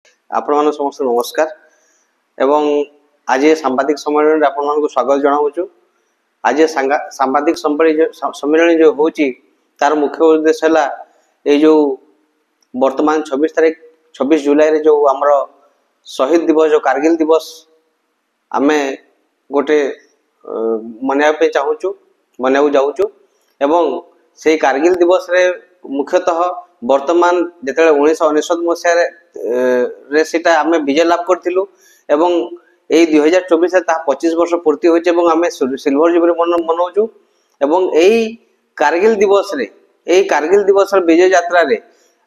आपण समस्त नमस्कार एवं आज सांबादिक सम्मेलन आपण स्वागत जनाऊँ। आज सांबादिक सम्मेलन जो होची तार मुख्य उद्देश्य है ये जो वर्तमान 26 जुलाई रे जो आमर शहीद दिवस जो कारगिल दिवस आमे गोटे मनाया चाहूँ मना जाऊँ एवं से कारगिल दिवस रे मुख्यतः वर्तमान जिते 1999 मसीह आम विजय लाभ करूँ एवं यही 2024 25 वर्ष पूर्ति होमें सिल्वर जुबली मनाऊँ एवं यही कारगिल दिवस रे यही कारगिल दिवस विजय यात्रा रे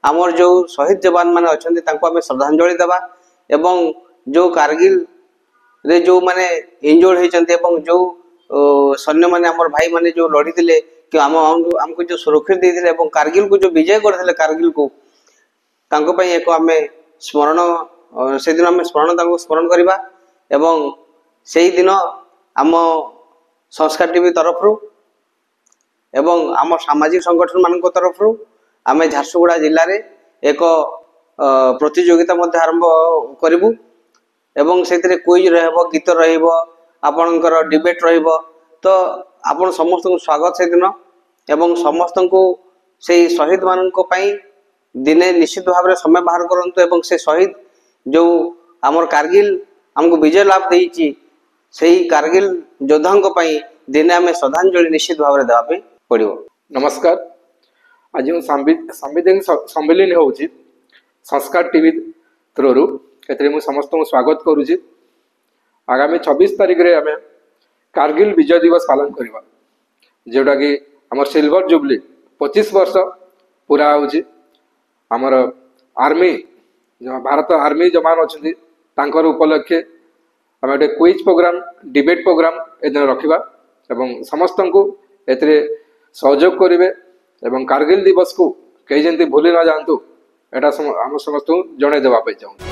आमर जो शहीद जवान मैंने अच्छा आम श्रद्धांजलि देवा एवं जो कारगिल रे जो माने इंजोर्ड होती जो सैन्य मैंने आम भाई मैंने जो लड़ी थे कि आमको जो सुरक्षा देते कारगिल को जो विजय करते कारगिल को एक आम स्मरण से दिन आम स्मरण करवा एवं से दिन आम संस्कार टीवी तरफ एवं आम सामाजिक संगठन मान तरफ आम झारसुगुड़ा जिले में एक प्रतियोगिता आरंभ करूँ एवं से क्विज रहिबो गीत रहिबो आपणकर डिबेट रहिबो तो आपण समस्त को स्वागत से दिन एवं समस्त को से शहीद मान दिने निश्चित भाव में समय बाहर करंतु एवं से शहीद जो आमर कारगिल हमको विजय लाभ देइछि सेही कारगिल योद्धा दिने आम श्रद्धांजलि निश्चित भाव में देवा पड़ो। नमस्कार। आज सांविधानिक सम्मेलन होउछि संस्कार टीवी थ्रू ए समस्त को स्वागत करुच्ची। आगामी 26 तारिख रे आम कारगिल विजय दिवस पालन करवा जोटा कि आम सिल्वर जुबली 25 वर्ष पूरा होची। आमर आर्मी जो भारत आर्मी जवान अच्छा उपलक्षे आम गोटे क्विज प्रोग्राम डिबेट प्रोग्राम एदिन रखा एवं समस्त को ए सहयोग करेंगे एवं कारगिल दिवस को कहीं जमी भूली न जातु एटा आम समस्त को जन देवाई चाहूँ।